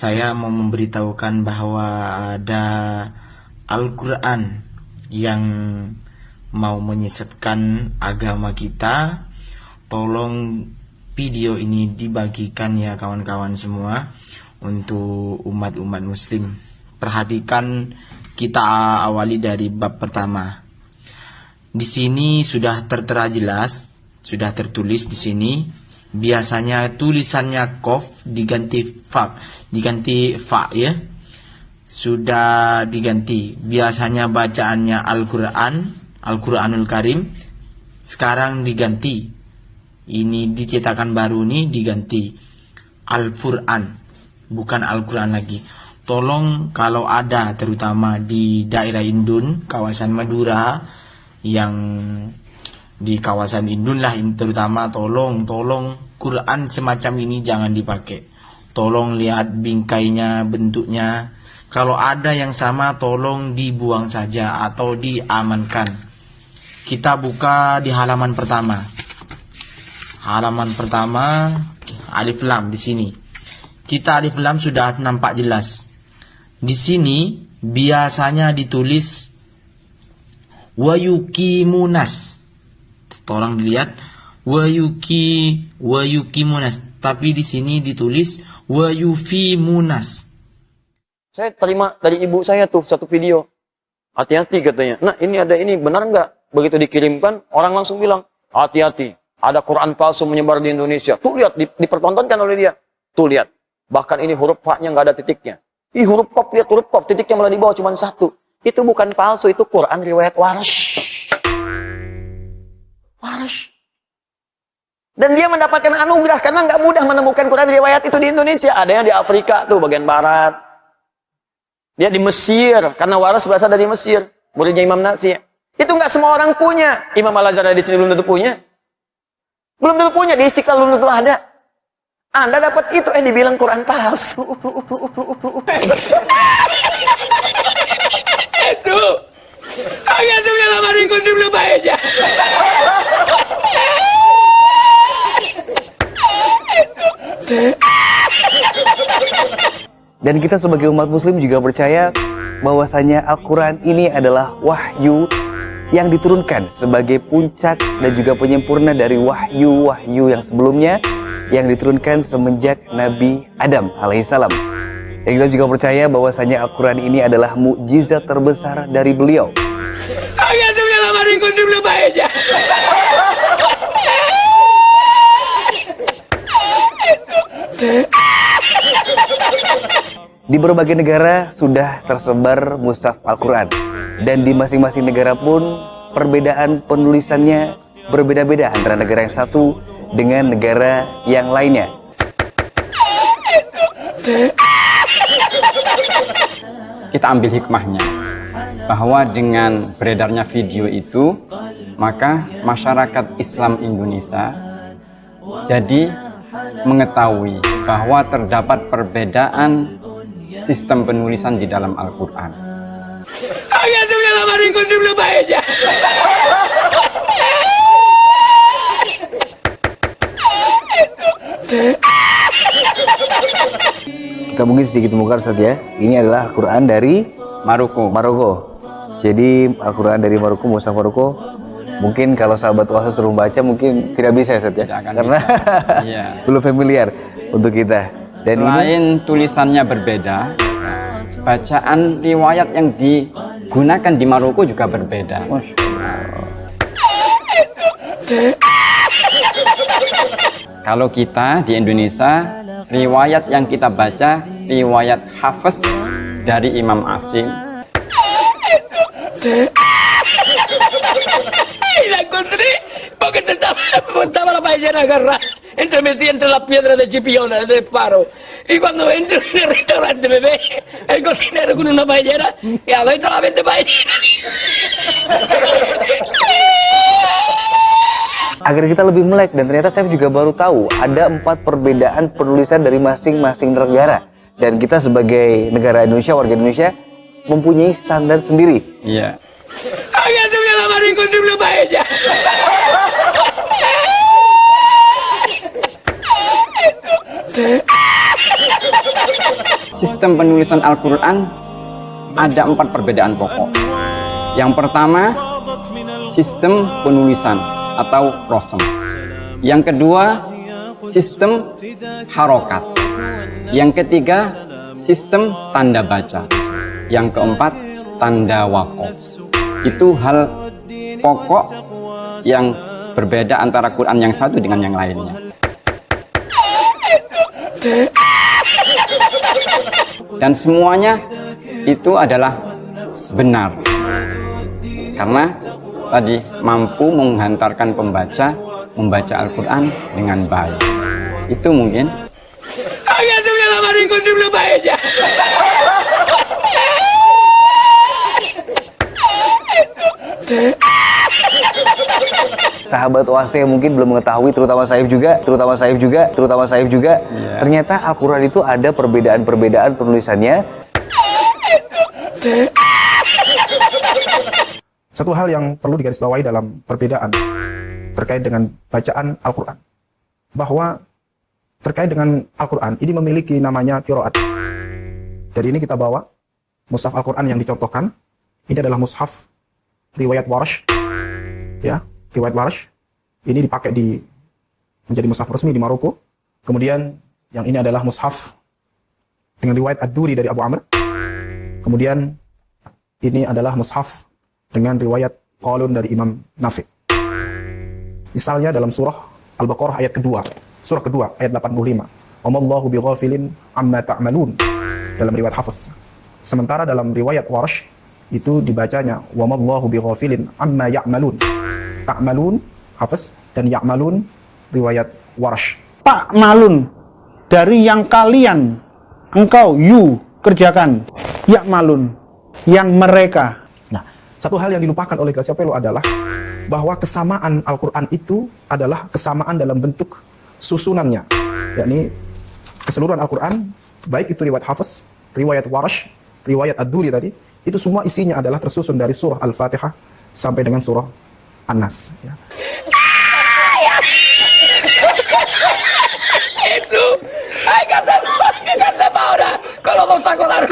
Saya mau memberitahukan bahwa ada Al-Quran yang mau menyesatkan agama kita. Tolong video ini dibagikan ya kawan-kawan semua untuk umat-umat muslim. Perhatikan, kita awali dari bab pertama. Di sini sudah tertera jelas, sudah tertulis di sini. Biasanya tulisannya kof diganti fa ya. Sudah diganti. Biasanya bacaannya Al-Quranul Karim. Sekarang diganti. Ini dicetakan baru nih diganti Al-Quran, bukan Al-Quran lagi. Tolong kalau ada terutama di daerah Indun, kawasan Madura, yang di kawasan Indun lah terutama, tolong Quran semacam ini jangan dipakai. Tolong lihat bingkainya, bentuknya. Kalau ada yang sama tolong dibuang saja atau diamankan. Kita buka di halaman pertama. Halaman pertama alif lam di sini. Kita alif lam sudah nampak jelas. Di sini biasanya ditulis wayukimunas. Tolong dilihat wayukimunas, tapi di sini ditulis wayufimunas. Saya terima dari ibu saya tuh satu video. Hati-hati katanya. Nah, ini ada ini, benar nggak? Begitu dikirimkan, orang langsung bilang, hati-hati. Ada Quran palsu menyebar di Indonesia. Tuh lihat, dipertontonkan oleh dia. Tuh lihat. Bahkan ini huruf fa-nya nggak ada titiknya. Ih, huruf qaf, lihat huruf qaf. Titiknya malah di bawah cuma satu. Itu bukan palsu, itu Quran riwayat Warsh. Warsh. Dan dia mendapatkan anugerah karena nggak mudah menemukan Quran riwayat itu di Indonesia. Ada yang di Afrika tuh bagian barat. Dia di Mesir karena Warsh berasal dari Mesir. Muridnya Imam Nafi. Itu nggak semua orang punya. Imam Al-Azhar di sini belum tentu punya. Belum tentu punya, di Istiqlal belum tentu ada. Anda dapat itu dibilang Quran palsu. Itu. Agak tuh yang lama dikunci belum aja. Dan kita sebagai umat muslim juga percaya bahwasanya Al-Quran ini adalah wahyu yang diturunkan sebagai puncak dan juga penyempurna dari wahyu-wahyu yang sebelumnya yang diturunkan semenjak Nabi Adam alaihissalam. Dan kita juga percaya bahwasanya Al-Quran ini adalah mukjizat terbesar dari beliau. Agak tuh yang lama dikunci belum aja. Di berbagai negara sudah tersebar mushaf Al-Quran. Dan di masing-masing negara pun perbedaan penulisannya berbeda-beda antara negara yang satu dengan negara yang lainnya. Kita ambil hikmahnya bahwa dengan beredarnya video itu, maka masyarakat Islam Indonesia jadi mengetahui bahwa terdapat perbedaan sistem penulisan di dalam Al-Quran. Agak tuh yang lama dikunci belum aja. Kita mungkin sedikit membongkar Ustaz ya. Ini adalah Al-Quran dari Maroko. Jadi Al-Quran dari Maroko, mushaf Maroko. Mungkin kalau sahabat Wahabi suruh baca mungkin tidak bisa Ustaz ya. Karena Iya. belum familiar untuk kita. Dan selain tulisannya berbeda, bacaan riwayat yang digunakan di Maroko juga berbeda. Kalau kita di Indonesia, riwayat yang kita baca riwayat Hafiz dari Imam Asim. La encontré porque estaba la paellera agarrada metida entre las piedras de Chipiona del faro. Y cuando entro en el restaurante me ve el cocinero con una paellera y adentro la vende paellera. agar kita lebih melek, dan ternyata saya juga baru tahu ada 4 perbedaan penulisan dari masing-masing negara. Dan kita sebagai negara Indonesia, warga Indonesia, mempunyai standar sendiri. Iya. Agak tuh yang lama dikunci belum aja. sistem penulisan Al-Quran ada 4 perbedaan pokok. Yang pertama, sistem penulisan atau prosem. Yang kedua, sistem harokat. Yang ketiga, sistem tanda baca. Yang keempat, tanda wakof. Itu hal pokok yang berbeda antara Quran yang satu dengan yang lainnya. Dan semuanya itu adalah benar. Karena tadi mampu menghantarkan pembaca membaca Al-Quran dengan baik. Itu mungkin. Sahabat OAC mungkin belum mengetahui, terutama Saif juga, ternyata Al-Quran itu ada perbedaan-perbedaan penulisannya. Satu hal yang perlu digarisbawahi dalam perbedaan terkait dengan bacaan Al-Quran, bahwa terkait dengan Al-Quran ini memiliki namanya qiraat. Dari ini kita bawa mushaf Al-Quran yang dicontohkan. Ini adalah mushaf riwayat Warsh, ya, riwayat Warsh. Ini dipakai menjadi mushaf resmi di Maroko. Kemudian yang ini adalah mushaf dengan riwayat Ad-Duri dari Abu Amr. Kemudian ini adalah mushaf dengan riwayat Qalun dari Imam Nafi'. Misalnya dalam surah Al-Baqarah ayat kedua, surah kedua ayat 85. Wamallahu bighafilin amma ta'malun dalam riwayat Hafiz. Sementara dalam riwayat Warsh itu dibacanya wamallahu bighafilin amma ya'malun. Ta'malun Hafiz dan ya'malun riwayat Warsh. Ta'malun dari yang kalian, engkau, you kerjakan. Ya'malun yang mereka. Nah, satu hal yang dilupakan oleh Gracia Pelo adalah bahwa kesamaan Al-Quran itu adalah kesamaan dalam bentuk susunannya, yakni keseluruhan Al-Quran, baik itu riwayat Hafiz, riwayat Warsh, riwayat Ad-Duri tadi, itu semua isinya adalah tersusun dari surah Al-Fatihah sampai dengan surah An-Nas, ya. Itu, kata mau dah, kalau mau sekolah.